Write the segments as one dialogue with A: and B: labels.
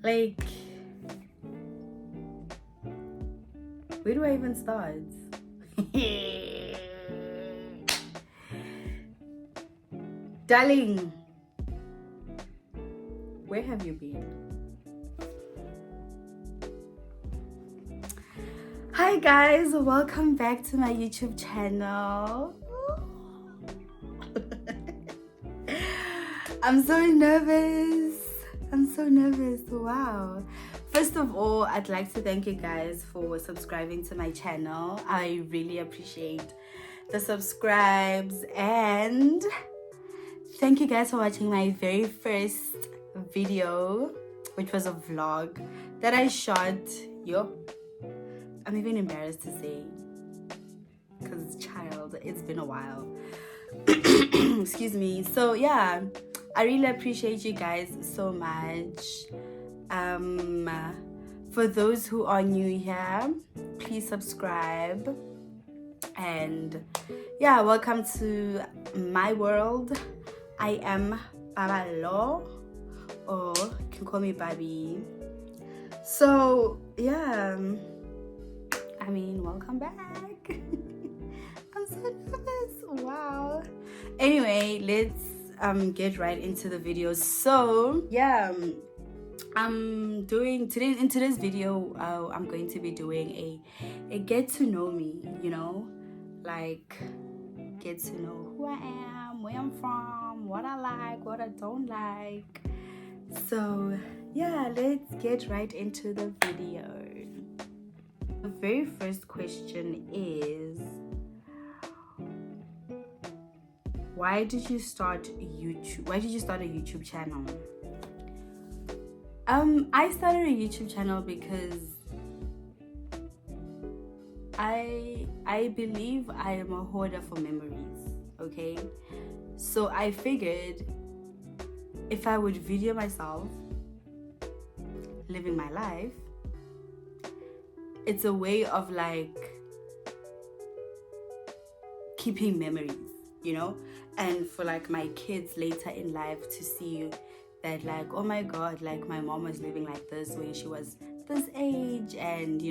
A: Like, where do I even start? Darling, where have you been? Hi guys, welcome back to my YouTube channel. I'm so nervous. Wow. First of all, I'd like to thank you guys for subscribing to my channel. I really appreciate the subscribes, and thank you guys for watching my very first video, which was a vlog that I shot. I'm even embarrassed to say, because child, it's been a while. Excuse me. So yeah, I really appreciate you guys so much. For those who are new here, please subscribe, and yeah, welcome to my world. I am Baba Lo, or you can call me Babi. So yeah, I mean, welcome back. I'm so nervous. Wow. Anyway, let's get right into the video. So yeah, I'm doing today in today's video. I'm going to be doing a get to know me. Like get to know who I am, where I'm from, what I like, what I don't like. So yeah, let's get right into the video. The very first question is, why did you start YouTube? Why did you start a YouTube channel? I started a YouTube channel because I believe I am a hoarder for memories. Okay, so I figured if I would video myself living my life, it's a way of like keeping memories, and for like my kids later in life to see that, like, oh my god, like my mom was living like this when she was this age, and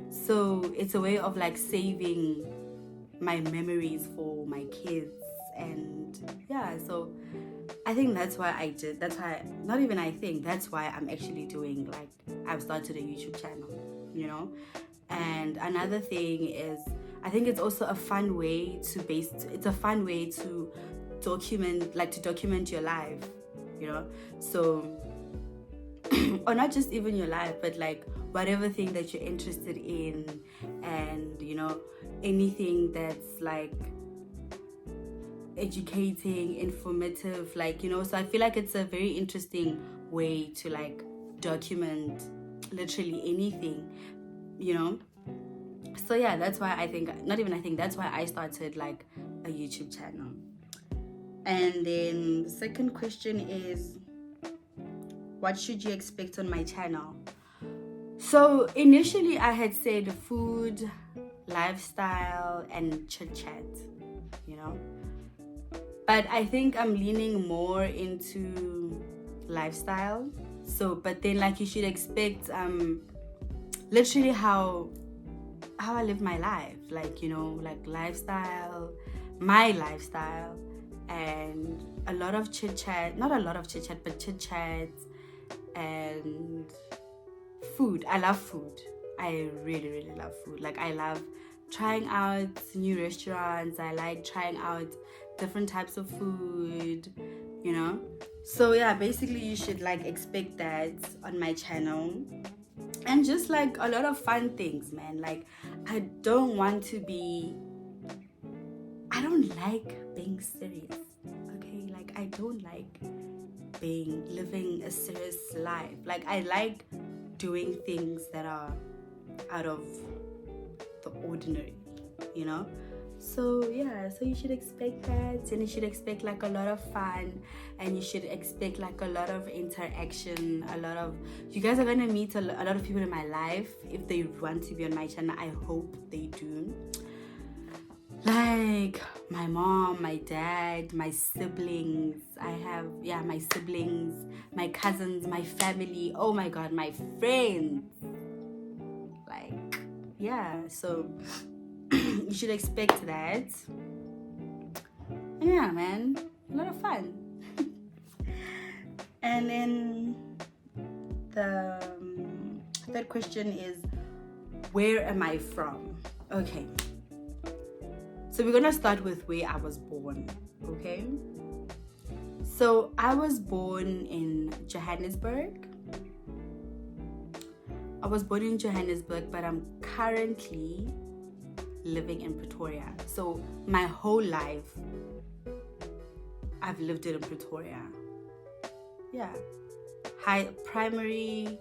A: so it's a way of like saving my memories for my kids. And yeah, so I think that's why I did. That's why, not even I think, that's why I'm actually doing, like, I've started a YouTube channel, And another thing is, I think it's also a fun way to document your life, So, or not just even your life, but like whatever thing that you're interested in, and anything that's like educating, informative, like, so I feel like it's a very interesting way to like document literally anything, So yeah, that's why that's why I started like a YouTube channel. And then the second question is, what should you expect on my channel? So initially I had said food, lifestyle, and chit chat, but I think I'm leaning more into lifestyle. So, but then like you should expect literally how I live my life, like like my lifestyle, and a lot of chit chat, not a lot of chit chat, but chit chat and food. I love food. I really, really love food. Like, I love trying out new restaurants. I like trying out different types of food, So yeah, basically you should like expect that on my channel. And just like a lot of fun things, man. Like, I don't like being serious, okay? Like, I don't like living a serious life. Like, I like doing things that are out of the ordinary, So yeah, so you should expect that, and you should expect like a lot of fun, and you should expect like a lot of interaction. You guys are gonna meet a lot of people in my life if they want to be on my channel. I hope they do. Like my mom, my dad, my siblings. I have, yeah, my siblings, my cousins, my family. Oh my God, my friends. Like, yeah, so you should expect that. And yeah, man, a lot of fun. And then the third question is, where am I from? Okay. So we're gonna start with where I was born, okay? So I was born in Johannesburg. But I'm currently living in Pretoria. So my whole life, I've lived it in Pretoria. Yeah. Primary,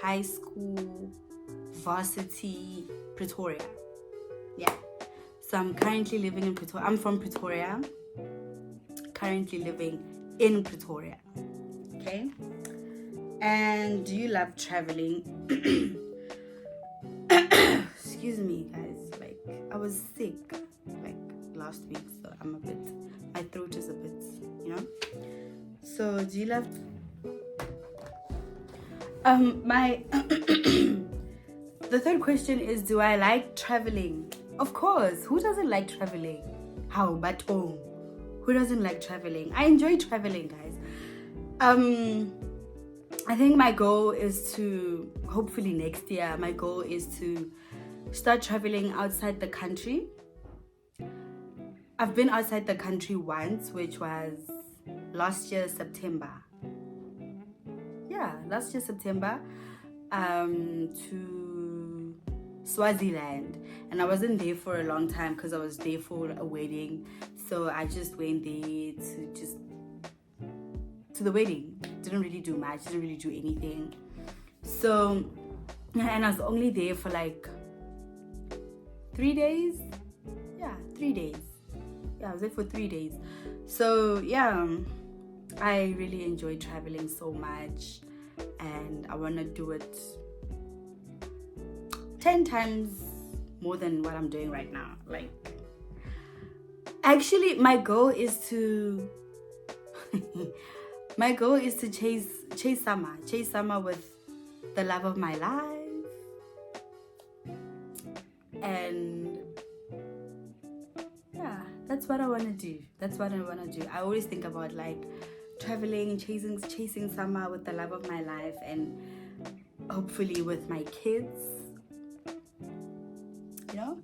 A: high school, varsity, Pretoria. Yeah. So I'm currently living in Pretoria. I'm from Pretoria. Currently living in Pretoria. Okay. And do you love traveling? Excuse me, guys. Like, I was sick like last week, so my throat is a bit, you know. So do you love my the third question is, do I like traveling? Of course. Who doesn't like traveling? How but home? Who doesn't like traveling? I enjoy traveling, guys. I think my goal is to, hopefully next year, my goal is to start traveling outside the country. I've been outside the country once, which was last year September. Yeah, last year September, to Swaziland. And I wasn't there for a long time because I was there for a wedding. So I just went there to the wedding. Didn't really do much, didn't really do anything. So, and I was only there for like 3 days. Yeah, 3 days. Yeah, I was there for 3 days. So yeah, I really enjoy traveling so much, and I want to do it 10 times more than what I'm doing right now. Like, actually, my goal is to chase summer with the love of my life. And yeah, that's what I want to do. I always think about like traveling, chasing summer with the love of my life, and hopefully with my kids, you know.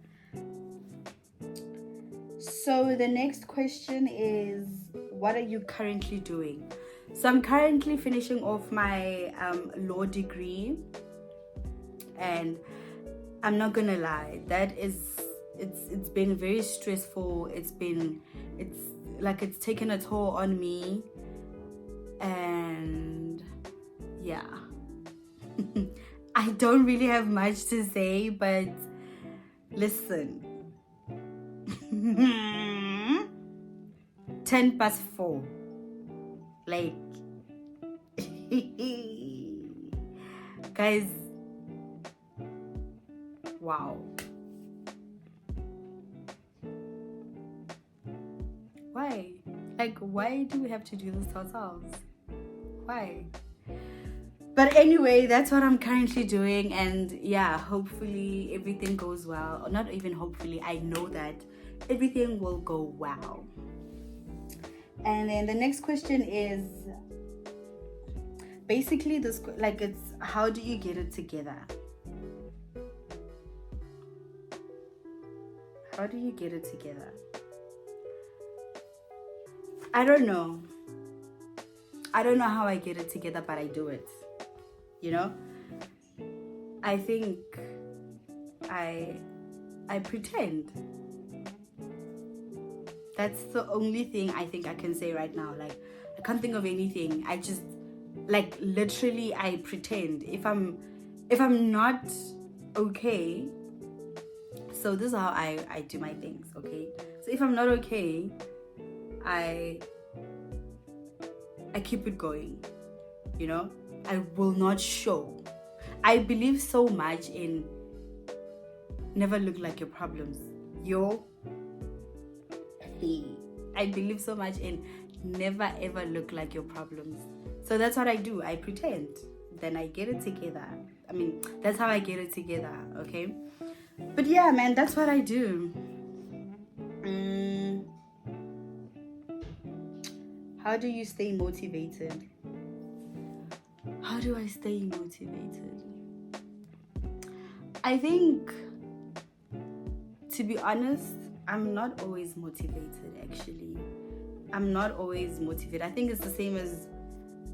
A: So the next question is, what are you currently doing? So I'm currently finishing off my law degree, and I'm not gonna lie, it's been very stressful. It's taken a toll on me, and yeah. I don't really have much to say, but listen. 4:10. Like, guys, wow. Why? Like, why do we have to do this to ourselves? Why? But anyway, that's what I'm currently doing, and yeah, hopefully everything goes well. Or not even hopefully, I know that everything will go well. And then the next question is basically this, like, it's how do you get it together? How do you get it together? I don't know how I get it together, but I do it, you know. I think I pretend. That's the only thing I think I can say right now. Like, I can't think of anything. I just, like, literally I pretend. If I'm not okay, so this is how I do my things, okay? So if I'm not okay, I keep it going, you know? I will not show. I believe so much in never look like your problems. I believe so much in never ever look like your problems. So that's what I do. I pretend. Then I get it together. I mean, that's how I get it together, okay? But yeah, man, that's what I do. How do you stay motivated? How do I stay motivated? I think, to be honest, I'm not always motivated, actually. I'm not always motivated. I think it's the same as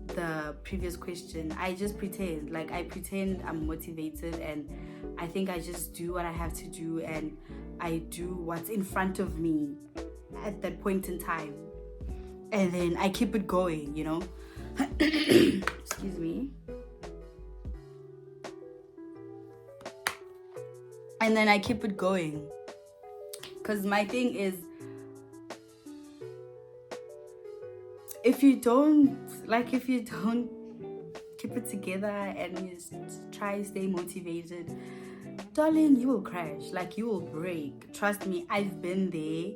A: the previous question. I just pretend. Like, I pretend I'm motivated, and I think I just do what I have to do, and I do what's in front of me at that point in time. And then I keep it going, you know? Excuse me. And then I keep it going. Because my thing is, if you don't keep it together and you try to stay motivated, darling, you will crash. Like, you will break. Trust me, I've been there.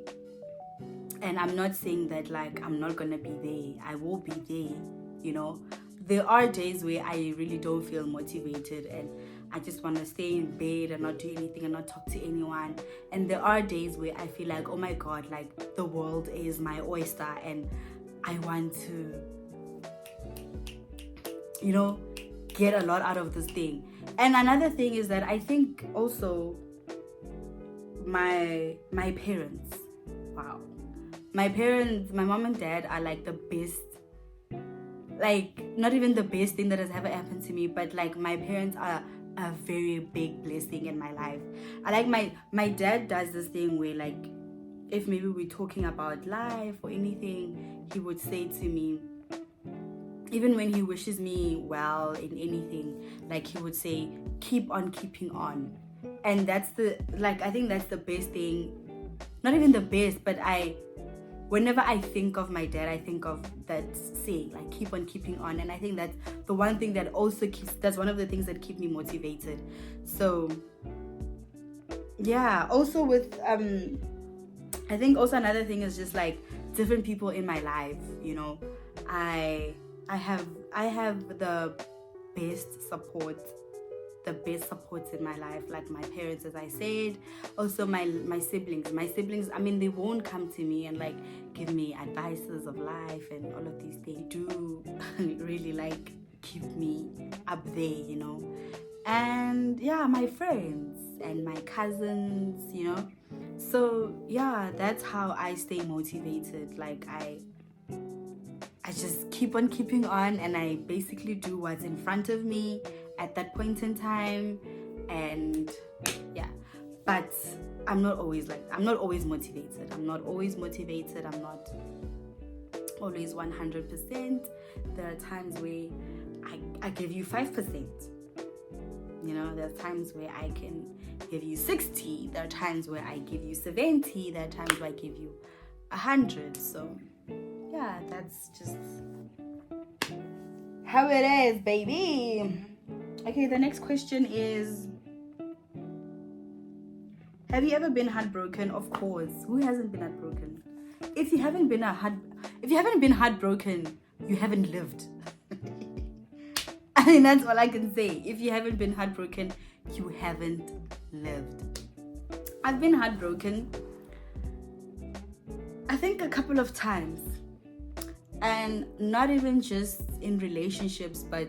A: And I'm not saying that, like, I'm not gonna be there. I will be there, you know. There are days where I really don't feel motivated and I just want to stay in bed and not do anything and not talk to anyone. And there are days where I feel like, oh my God, like, the world is my oyster and I want to, you know, get a lot out of this thing. And another thing is that I think also my parents, wow. My parents, my mom and dad are like the best, like, not even the best thing that has ever happened to me, but like, my parents are a very big blessing in my life. I like my dad does this thing where, like, if maybe we're talking about life or anything, he would say to me, even when he wishes me well in anything, like, he would say, keep on keeping on. And that's the, like, I think that's the best thing. Not even the best, but whenever I think of my dad, I think of that saying, like, keep on keeping on. And I think that's the one thing that also that's one of the things that keep me motivated. So yeah, also with I think also another thing is just like different people in my life, you know. I have the best support in my life, like my parents, as I said. Also my siblings, I mean, they won't come to me and like give me advices of life and all of these things. They do really like keep me up there, you know. And yeah, my friends and my cousins, you know. So yeah, that's how I stay motivated. Like, I just keep on keeping on, and I basically do what's in front of me at that point in time. And yeah, but I'm not always motivated. I'm not always 100%. There are times where I give you 5%. You know, there are times where I can give you 60. There are times where I give you 70. There are times where I give you 100. So yeah, that's just how it is, baby. Okay, the next question is, have you ever been heartbroken? Of course. Who hasn't been heartbroken? If you haven't been heartbroken, you haven't lived. I mean, that's all I can say. If you haven't been heartbroken, you haven't lived. I've been heartbroken, I think, a couple of times. And not even just in relationships, but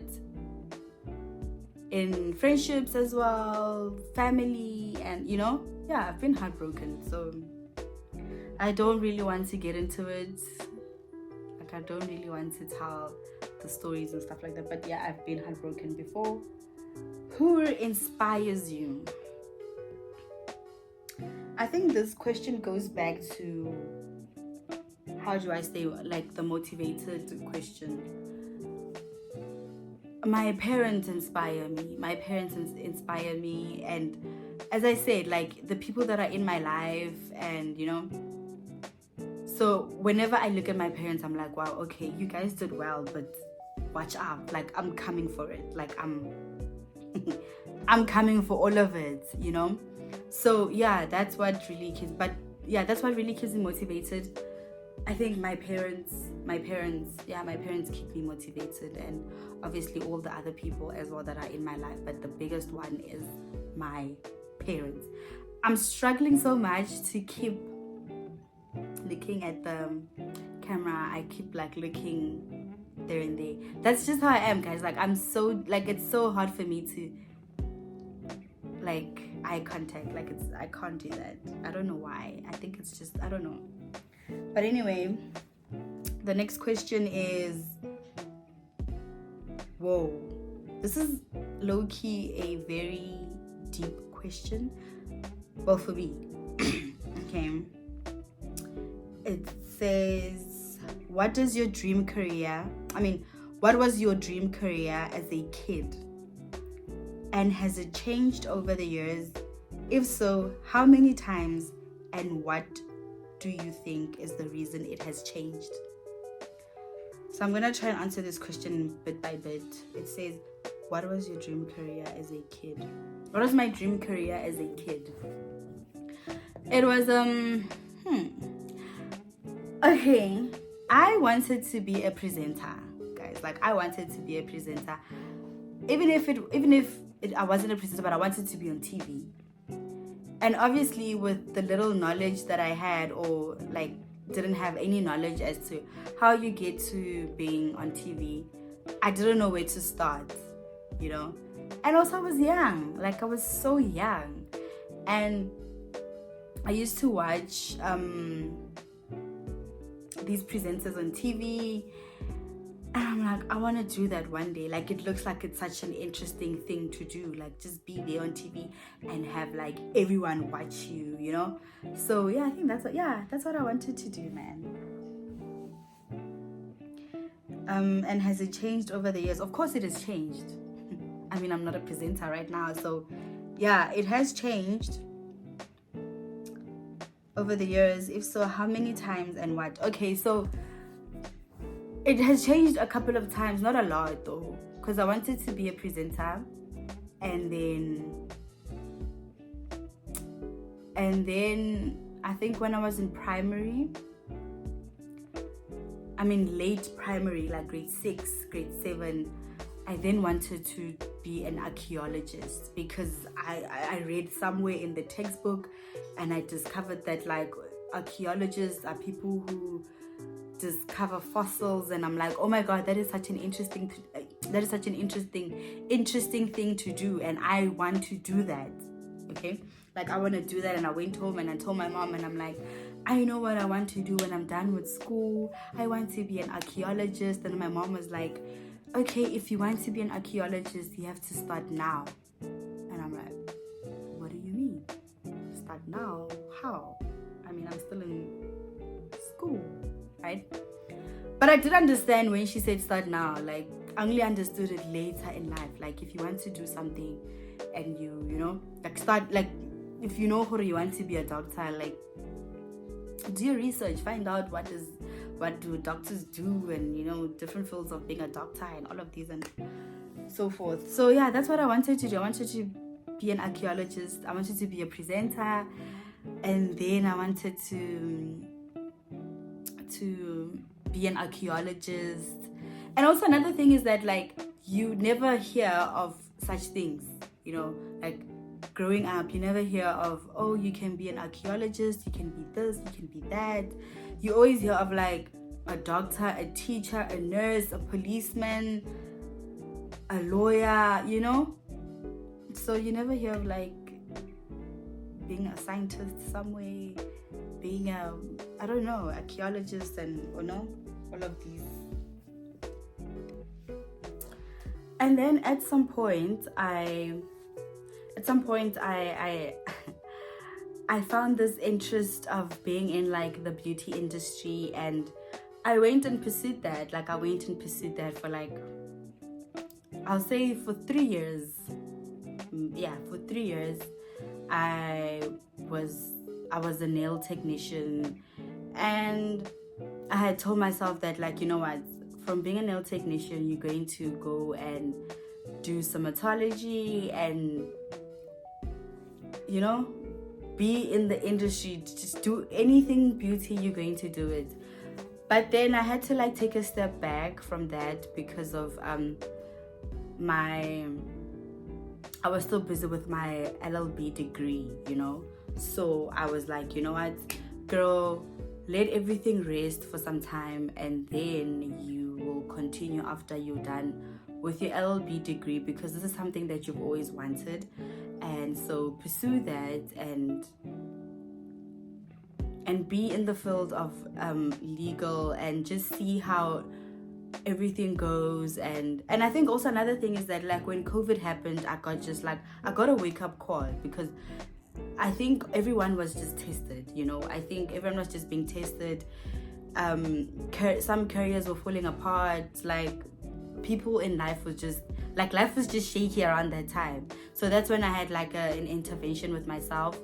A: in friendships as well, family, and, you know, yeah, I've been heartbroken. So I don't really want to get into it. Like, I don't really want to tell the stories and stuff like that. But yeah, I've been heartbroken before. Who inspires you? I think this question goes back to how do I stay, like, the motivated question. My parents inspire me, and as I said, like, the people that are in my life, and, you know, so whenever I look at my parents, I'm like, wow, okay, you guys did well, but watch out, like, I'm coming for it, like, I'm coming for all of it, you know. So yeah, that's what really keeps. But yeah, that's what really keeps me motivated. I think my parents keep me motivated, and obviously all the other people as well that are in my life, but the biggest one is my parents. I'm struggling so much to keep looking at the camera. I keep like looking there and there. That's just how I am, guys. Like, I'm so, like, it's so hard for me to like eye contact. Like, I can't do that. I don't know why. I think it's just, I don't know. But anyway, the next question is, whoa, this is low-key a very deep question, well, for me. Okay, it says, what was your dream career as a kid, and has it changed over the years? If so, how many times, and what do you think is the reason it has changed? So I'm gonna try and answer this question bit by bit. It says, what was your dream career as a kid? What was my dream career as a kid? It was okay, I wanted to be a presenter, guys. Like, I wanted to be a presenter, even if I wasn't a presenter, but I wanted to be on TV. And obviously, with the little knowledge that I had, or like didn't have any knowledge as to how you get to being on TV, I didn't know where to start, you know. And also, I was young. Like, I was so young, and I used to watch these presenters on TV, and I'm like, I want to do that one day. Like, it looks like it's such an interesting thing to do. Like, just be there on TV and have like everyone watch you, you know. So yeah, I think that's what I wanted to do, man. And has it changed over the years? Of course it has changed. I mean, I'm not a presenter right now, so yeah, it has changed over the years. If so, how many times and what? Okay, so it has changed a couple of times, not a lot though, because I wanted to be a presenter, and then I think when I was in late primary, like grade 6, grade 7, I then wanted to be an archaeologist, because I read somewhere in the textbook, and I discovered that like archaeologists are people who discover fossils, and I'm like, oh my god, that is such an interesting thing to do, and I want to do that. Okay, like, I want to do that. And I went home and I told my mom, and I'm like, I know what I want to do when I'm done with school. I want to be an archaeologist. And my mom was like, okay, if you want to be an archaeologist, you have to start now. And I'm like, what do you mean? Start now? How? I mean, I'm still in school, right? But I did understand when she said start now. Like, I only understood it later in life. Like, if you want to do something and you know, like, start, like, if you know who you want to be a doctor, like, do your research, find out what do doctors do, and you know, different fields of being a doctor and all of these and so forth. So yeah, that's what I wanted to do. I wanted to be an archaeologist, I wanted to be a presenter, and then I wanted to be an archaeologist. And also another thing is that, like, you never hear of such things, you know, like growing up, you never hear of, oh, you can be an archaeologist, you can be this, you can be that. You always hear of like a doctor, a teacher, a nurse, a policeman, a lawyer, you know. So you never hear of like being a scientist somewhere, being a, I don't know, archaeologist, and you know, all of these. And then at some point I found this interest of being in like the beauty industry, and I went and pursued that. Like, I went and pursued that for like, I'll say for 3 years. Yeah, for 3 years I was a nail technician, and I had told myself that, like, you know what, from being a nail technician, you're going to go and do somatology and, you know, be in the industry, just do anything beauty, you're going to do it. But then I had to like take a step back from that because of I was still busy with my LLB degree, you know. So I was like, you know what, girl, let everything rest for some time, and then you will continue after you're done with your LLB degree, because this is something that you've always wanted. And so pursue that and be in the field of legal, and just see how everything goes. And I think also another thing is that like when COVID happened, I got a wake-up call, because I think everyone was just tested, you know. I think everyone was just being tested. Some careers were falling apart, like people in life was just shaky around that time. So that's when I had like an intervention with myself.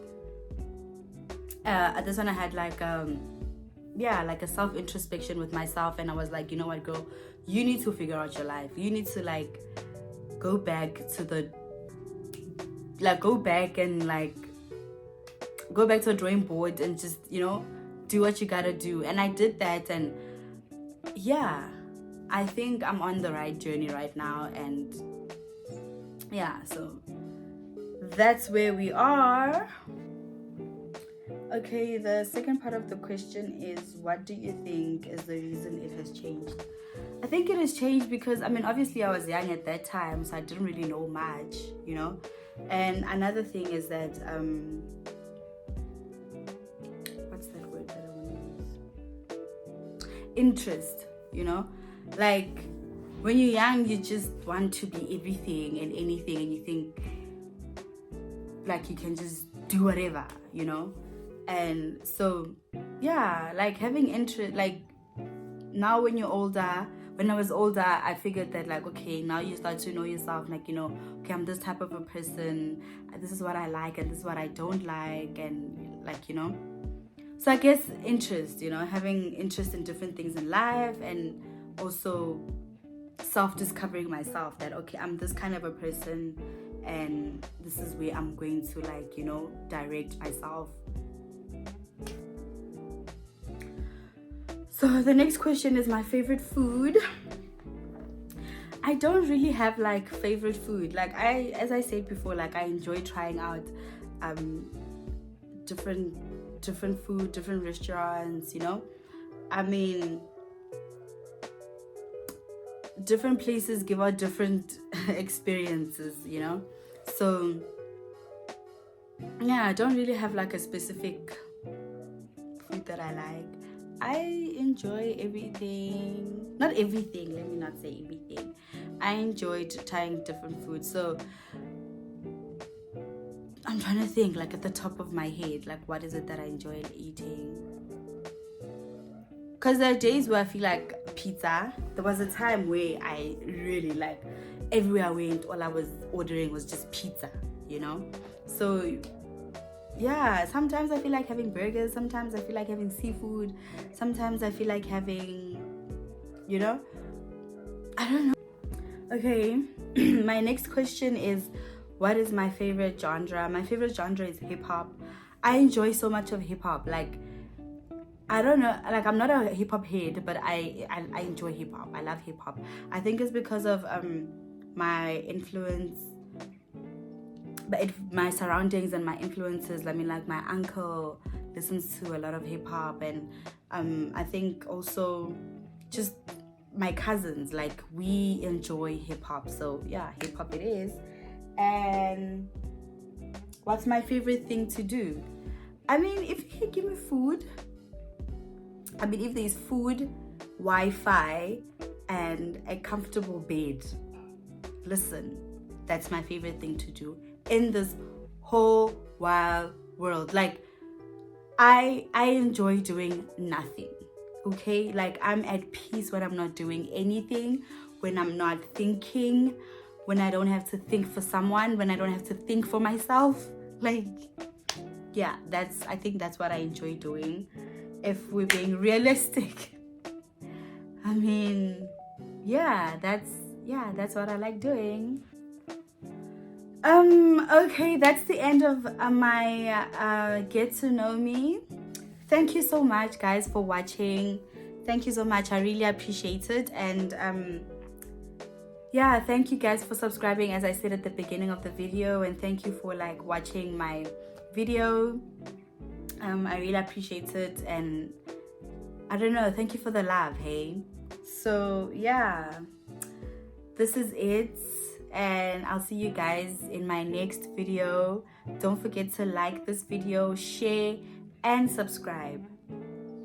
A: That's when I had like a self-introspection with myself, and I was like, you know what, girl, you need to figure out your life. You need to like go back to the drawing board and just, you know, do what you gotta do. And I did that, and yeah, I think I'm on the right journey right now. And yeah, so that's where we are. Okay, the second part of the question is, what do you think is the reason it has changed? I think it has changed because, I mean, obviously I was young at that time, so I didn't really know much, you know. And another thing is that what's that word that I want to use? Interest, you know. Like when you're young, you just want to be everything and anything, and you think like you can just do whatever, you know. And so yeah, like having interest, like now when you're older, when I was older, I figured that like, okay, now you start to know yourself, like, you know, okay, I'm this type of a person, this is what I like and this is what I don't like, and like, you know. So I guess interest, you know, having interest in different things in life, and also self-discovering myself, that okay, I'm this kind of a person, and this is where I'm going to, like, you know, direct myself. So the next question is my favorite food. I don't really have like favorite food. Like as I said before, like I enjoy trying out different food, different restaurants, you know. I mean, different places give out different experiences, you know. So yeah, I don't really have like a specific food that I like. I enjoy everything. Not everything, let me not say everything. I enjoyed trying different foods. So I'm trying to think, like at the top of my head, like what is it that I enjoy eating? Because there are days where I feel like pizza. There was a time where I really, like, everywhere I went, all I was ordering was just pizza, you know. So yeah, sometimes I feel like having burgers, sometimes I feel like having seafood, sometimes I feel like having, you know, I don't know. Okay, my next question is, what is my favorite genre? My favorite genre is hip-hop. I enjoy so much of hip-hop. Like, I don't know, like I'm not a hip-hop head, but I enjoy hip-hop. I love hip-hop. I think it's because of my influence, but my surroundings and my influences. I mean, like my uncle listens to a lot of hip-hop, and I think also just my cousins, like we enjoy hip-hop. So yeah, hip-hop it is. And what's my favorite thing to do? I mean, if you can give me food, I mean, if there's food, Wi-Fi, and a comfortable bed, listen, that's my favorite thing to do in this whole wild world. Like, I enjoy doing nothing, okay? Like, I'm at peace when I'm not doing anything, when I'm not thinking, when I don't have to think for someone, when I don't have to think for myself. Like, yeah, I think that's what I enjoy doing, if we're being realistic. I mean, yeah, that's what I like doing. Okay, that's the end of my get to know me. Thank you so much, guys, for watching. Thank you so much. I really appreciate it. And yeah, thank you guys for subscribing, as I said at the beginning of the video, and thank you for like watching my video. I really appreciate it, and I don't know, thank you for the love. Hey, so yeah, this is it, and I'll see you guys in my next video. Don't forget to like this video, share, and subscribe.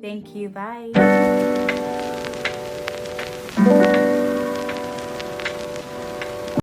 A: Thank you. Bye.